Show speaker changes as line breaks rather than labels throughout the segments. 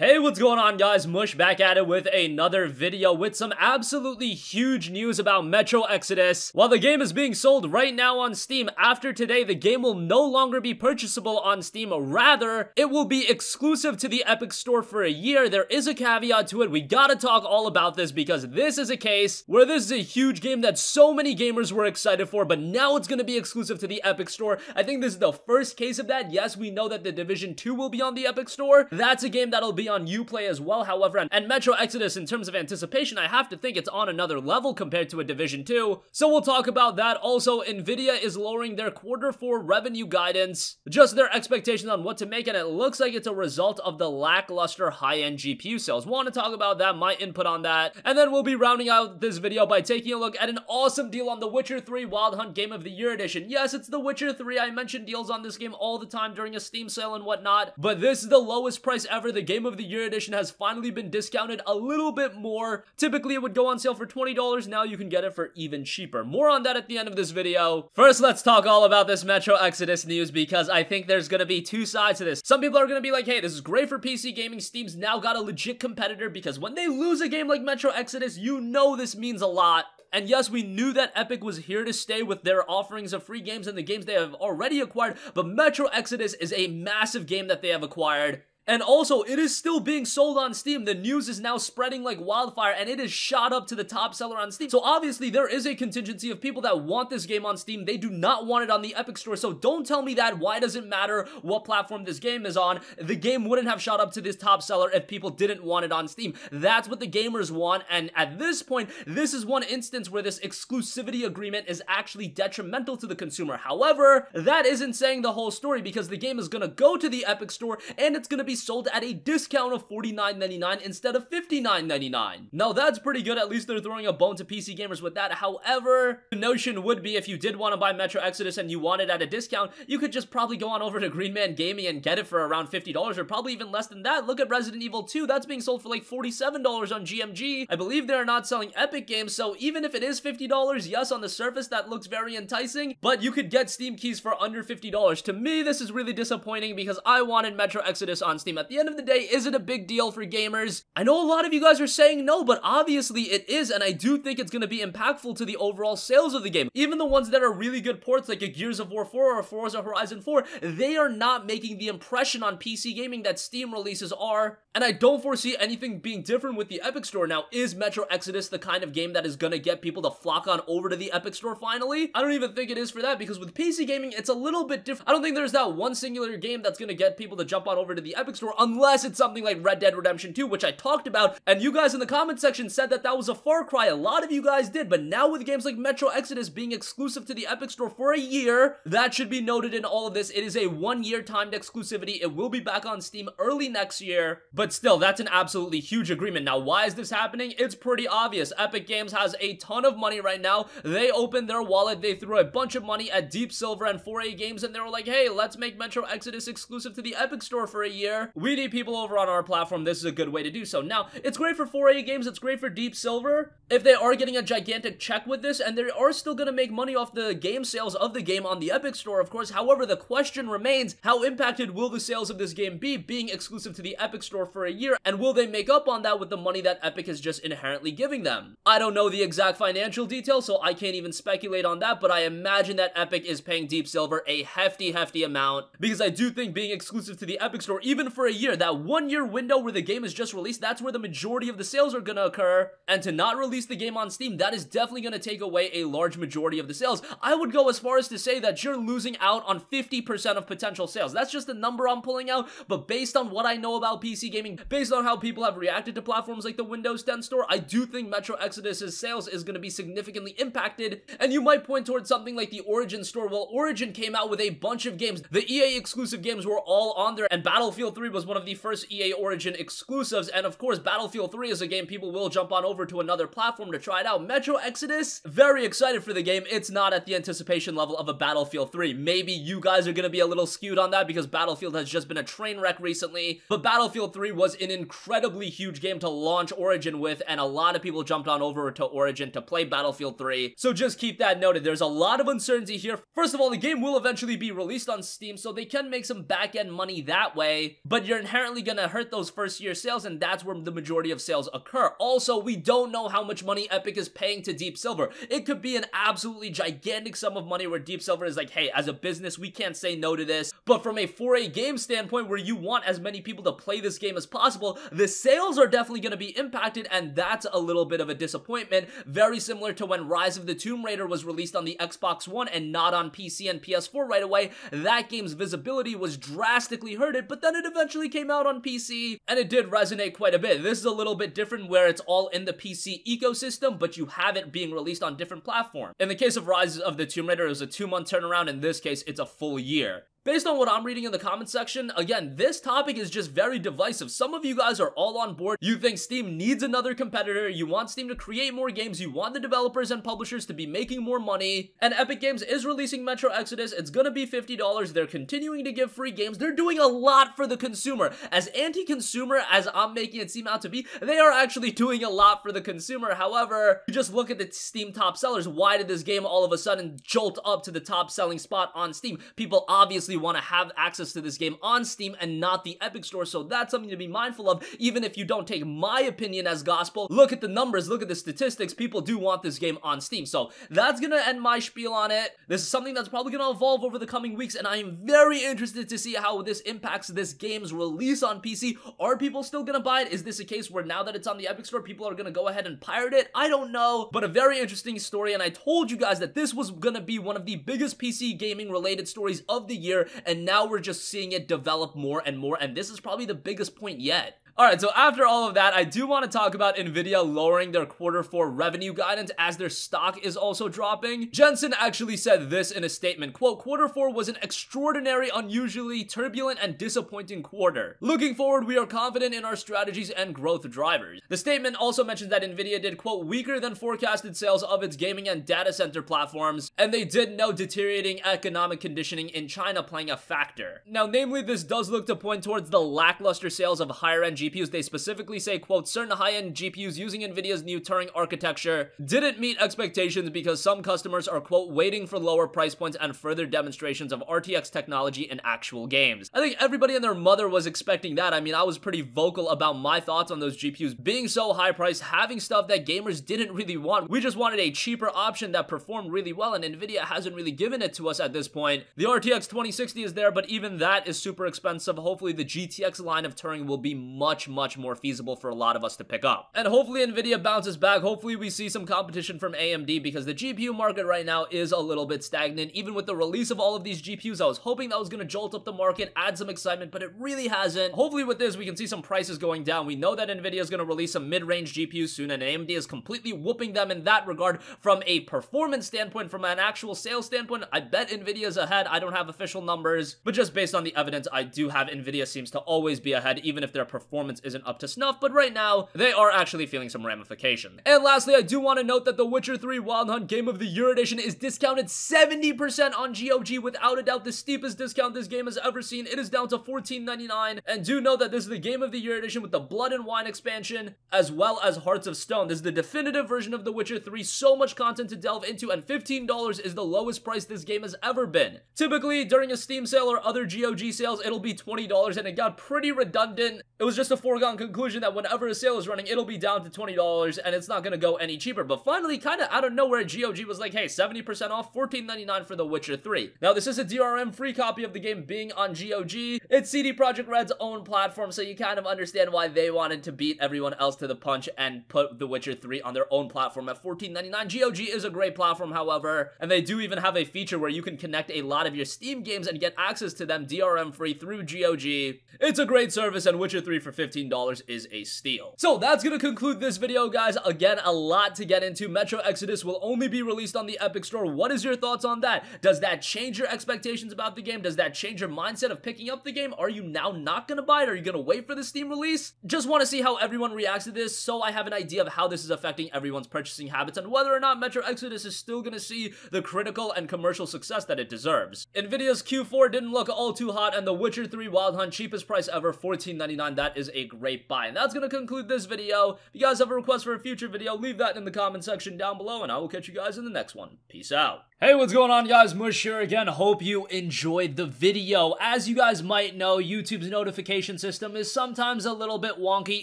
Hey, what's going on, guys? Mush back at it with another video with some absolutely huge news about Metro Exodus. While the game is being sold right now on Steam, after today, the game will no longer be purchasable on Steam. Rather, it will be exclusive to the Epic Store for a year. There is a caveat to it. We gotta talk all about this because this is a case where this is a huge game that so many gamers were excited for, but now it's gonna be exclusive to the Epic Store. I think this is the first case of that. Yes, we know that The Division 2 will be on the Epic Store. That's a game that'll be on Uplay as well, however, and Metro Exodus, in terms of anticipation, I have to think it's on another level compared to a Division 2, so we'll talk about that. Also, Nvidia is lowering their Q4 revenue guidance, just their expectations on what to make, and it looks like it's a result of the lackluster high-end GPU sales. Want to talk about that, my input on that, and then we'll be rounding out this video by taking a look at an awesome deal on The Witcher 3 Wild Hunt Game of the Year Edition. Yes, it's The Witcher 3, I mention deals on this game all the time during a Steam sale and whatnot, but this is the lowest price ever. The Game of the Year Edition has finally been discounted a little bit more. Typically, it would go on sale for $20. Now you can get it for even cheaper. More on that at the end of this video. First, let's talk all about this Metro Exodus news because I think there's gonna be two sides to this. Some people are gonna be like, hey, this is great for PC gaming. Steam's now got a legit competitor because when they lose a game like Metro Exodus, you know this means a lot. And yes, we knew that Epic was here to stay with their offerings of free games and the games they have already acquired, but Metro Exodus is a massive game that they have acquired. And also, it is still being sold on Steam. The news is now spreading like wildfire, and it is shot up to the top seller on Steam. So obviously, there is a contingency of people that want this game on Steam. They do not want it on the Epic Store, so don't tell me that. Why does it matter what platform this game is on? The game wouldn't have shot up to this top seller if people didn't want it on Steam. That's what the gamers want, and at this point, this is one instance where this exclusivity agreement is actually detrimental to the consumer. However, that isn't saying the whole story because the game is gonna go to the Epic Store, and it's gonna be sold at a discount of $49.99 instead of $59.99. Now that's pretty good. At least they're throwing a bone to PC gamers with that. However, the notion would be if you did want to buy Metro Exodus and you want it at a discount, you could just probably go on over to Green Man Gaming and get it for around $50 or probably even less than that. Look at Resident Evil 2. That's being sold for like $47 on GMG. I believe they're not selling Epic games, so even if it is $50, yes, on the surface that looks very enticing, but you could get Steam keys for under $50. To me, this is really disappointing because I wanted Metro Exodus on Steam. At the end of the day, is it a big deal for gamers? I know a lot of you guys are saying no, but obviously it is, and I do think it's going to be impactful to the overall sales of the game. Even the ones that are really good ports, like a Gears of War 4 or Forza Horizon 4, they are not making the impression on PC gaming that Steam releases are, and I don't foresee anything being different with the Epic Store. Now, is Metro Exodus the kind of game that is going to get people to flock on over to the Epic Store finally? I don't even think it is for that, because with PC gaming, it's a little bit different. I don't think there's that one singular game that's going to get people to jump on over to the Epic Store, unless it's something like Red Dead Redemption 2, which I talked about, and you guys in the comment section said that that was a far cry. A lot of you guys did, but now with games like Metro Exodus being exclusive to the Epic Store for a year, that should be noted in all of this. It is a one-year timed exclusivity. It will be back on Steam early next year, but still, that's an absolutely huge agreement. Now, why is this happening? It's pretty obvious. Epic Games has a ton of money right now. They opened their wallet, they threw a bunch of money at Deep Silver and 4A Games, and they were like, hey, let's make Metro Exodus exclusive to the Epic Store for a year. We need people over on our platform. This is a good way to do so. Now, it's great for 4A Games, it's great for Deep Silver if they are getting a gigantic check with this, and they are still going to make money off the game sales of the game on the Epic Store, of course. However, the question remains, how impacted will the sales of this game be being exclusive to the Epic Store for a year, and will they make up on that with the money that Epic is just inherently giving them? I don't know the exact financial details, so I can't even speculate on that, but I imagine that Epic is paying Deep Silver a hefty amount, because I do think being exclusive to the Epic Store, even for a year, that 1 year window where the game is just released, that's where the majority of the sales are gonna occur, and to not release the game on Steam, that is definitely gonna take away a large majority of the sales. I would go as far as to say that you're losing out on 50% of potential sales. That's just the number I'm pulling out, but based on what I know about PC gaming, based on how people have reacted to platforms like the Windows 10 Store, I do think Metro Exodus's sales is gonna be significantly impacted, and you might point towards something like the Origin Store. Well, Origin came out with a bunch of games. The EA exclusive games were all on there, and Battlefield 3 was one of the first EA Origin exclusives, and of course, Battlefield 3 is a game people will jump on over to another platform to try it out. Metro Exodus, very excited for the game. It's not at the anticipation level of a Battlefield 3. Maybe you guys are gonna be a little skewed on that because Battlefield has just been a train wreck recently, but Battlefield 3 was an incredibly huge game to launch Origin with, and a lot of people jumped on over to Origin to play Battlefield 3, so just keep that noted. There's a lot of uncertainty here. First of all, the game will eventually be released on Steam, so they can make some back-end money that way, but you're inherently gonna hurt those first year sales, and that's where the majority of sales occur. Also, we don't know how much money Epic is paying to Deep Silver. It could be an absolutely gigantic sum of money where Deep Silver is like, hey, as a business, we can't say no to this. But from a 4A game standpoint, where you want as many people to play this game as possible, the sales are definitely going to be impacted, and that's a little bit of a disappointment. Very similar to when Rise of the Tomb Raider was released on the Xbox One and not on PC and PS4 right away. That game's visibility was drastically hurted, but then it eventually came out on PC, and it did resonate quite a bit. This is a little bit different where it's all in the PC ecosystem, but you have it being released on different platforms. In the case of Rise of the Tomb Raider, it was a 2-month turnaround. In this case, it's a full year. Based on what I'm reading in the comment section, again, this topic is just very divisive. Some of you guys are all on board. You think Steam needs another competitor. You want Steam to create more games. You want the developers and publishers to be making more money. And Epic Games is releasing Metro Exodus. It's gonna be $50. They're continuing to give free games. They're doing a lot for the consumer. As anti-consumer as I'm making it seem out to be, they are actually doing a lot for the consumer. However, you just look at the Steam top sellers. Why did this game all of a sudden jolt up to the top selling spot on Steam? People obviously want to have access to this game on Steam and not the Epic Store, so that's something to be mindful of. Even if you don't take my opinion as gospel, look at the numbers, look at the statistics. People do want this game on Steam, so that's gonna end my spiel on it. This is something that's probably gonna evolve over the coming weeks, and I am very interested to see how this impacts this game's release on PC. Are people still gonna buy it? Is this a case where now that it's on the Epic Store, people are gonna go ahead and pirate it? I don't know, but a very interesting story, and I told you guys that this was gonna be one of the biggest PC gaming related stories of the year, and now we're just seeing it develop more and more, and this is probably the biggest point yet. Alright, so after all of that, I do want to talk about Nvidia lowering their Q4 revenue guidance as their stock is also dropping. Jensen actually said this in a statement, quote, "Q4 was an extraordinary, unusually turbulent and disappointing quarter. Looking forward, we are confident in our strategies and growth drivers." The statement also mentions that Nvidia did, quote, "weaker than forecasted sales of its gaming and data center platforms, and they did note deteriorating economic conditioning in China playing a factor." Now, namely, this does look to point towards the lackluster sales of higher-end GPUs. They specifically say, quote, "certain high-end GPUs using Nvidia's new Turing architecture didn't meet expectations because some customers are, quote, waiting for lower price points and further demonstrations of RTX technology in actual games." I think everybody and their mother was expecting that. I mean, I was pretty vocal about my thoughts on those GPUs being so high priced, having stuff that gamers didn't really want. We just wanted a cheaper option that performed really well, and Nvidia hasn't really given it to us at this point. The RTX 2060 is there, but even that is super expensive. Hopefully the GTX line of Turing will be much more feasible for a lot of us to pick up. And hopefully Nvidia bounces back. Hopefully we see some competition from AMD, because the GPU market right now is a little bit stagnant. Even with the release of all of these GPUs, I was hoping that was going to jolt up the market, add some excitement, but it really hasn't. Hopefully with this, we can see some prices going down. We know that Nvidia is going to release some mid-range GPUs soon, and AMD is completely whooping them in that regard from a performance standpoint. From an actual sales standpoint, I bet Nvidia is ahead. I don't have official numbers, but just based on the evidence, I do have Nvidia seems to always be ahead, even if their performance isn't up to snuff. But right now, they are actually feeling some ramification. And lastly, I do want to note that The Witcher 3 Wild Hunt Game of the Year Edition is discounted 70% on GOG, without a doubt the steepest discount this game has ever seen. It is down to $14.99, and do know that this is the Game of the Year Edition with the Blood and Wine expansion, as well as Hearts of Stone. This is the definitive version of The Witcher 3, so much content to delve into, and $15 is the lowest price this game has ever been. Typically, during a Steam sale or other GOG sales, it'll be $20, and it got pretty redundant. It was just a foregone conclusion that whenever a sale is running, it'll be down to $20, and it's not gonna go any cheaper. But finally, kind of out of nowhere, GOG was like, hey, 70% off, $14.99 for The Witcher 3. Now, this is a DRM free copy of the game being on GOG. It's CD Projekt Red's own platform, so you kind of understand why they wanted to beat everyone else to the punch and put The Witcher 3 on their own platform at $14.99. GOG is a great platform, however, and they do even have a feature where you can connect a lot of your Steam games and get access to them DRM free through GOG. It's a great service, and Witcher 3 for $15 is a steal. So that's gonna conclude this video, guys. Again, a lot to get into. Metro Exodus will only be released on the Epic Store. What is your thoughts on that? Does that change your expectations about the game? Does that change your mindset of picking up the game? Are you now not gonna buy it? Are you gonna wait for the Steam release? Just want to see how everyone reacts to this, so I have an idea of how this is affecting everyone's purchasing habits and whether or not Metro Exodus is still gonna see the critical and commercial success that it deserves. Nvidia's Q4 didn't look all too hot, and The Witcher 3 Wild Hunt, cheapest price ever, $14.99. That is was a great buy. And that's going to conclude this video. If you guys have a request for a future video, leave that in the comment section down below, and I will catch you guys in the next one. Peace out. Hey, what's going on, guys? Mush here again. Hope you enjoyed the video. As you guys might know, YouTube's notification system is sometimes a little bit wonky,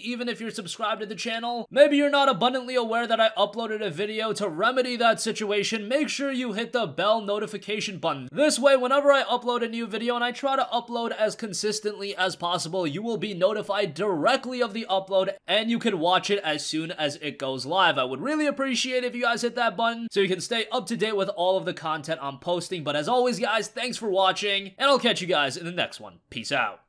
even if you're subscribed to the channel. Maybe you're not abundantly aware that I uploaded a video. To remedy that situation, make sure you hit the bell notification button. This way, whenever I upload a new video, and I try to upload as consistently as possible, you will be notified directly of the upload, and you can watch it as soon as it goes live. I would really appreciate if you guys hit that button so you can stay up to date with all of the content I'm posting. But as always, guys, thanks for watching, and I'll catch you guys in the next one. Peace out.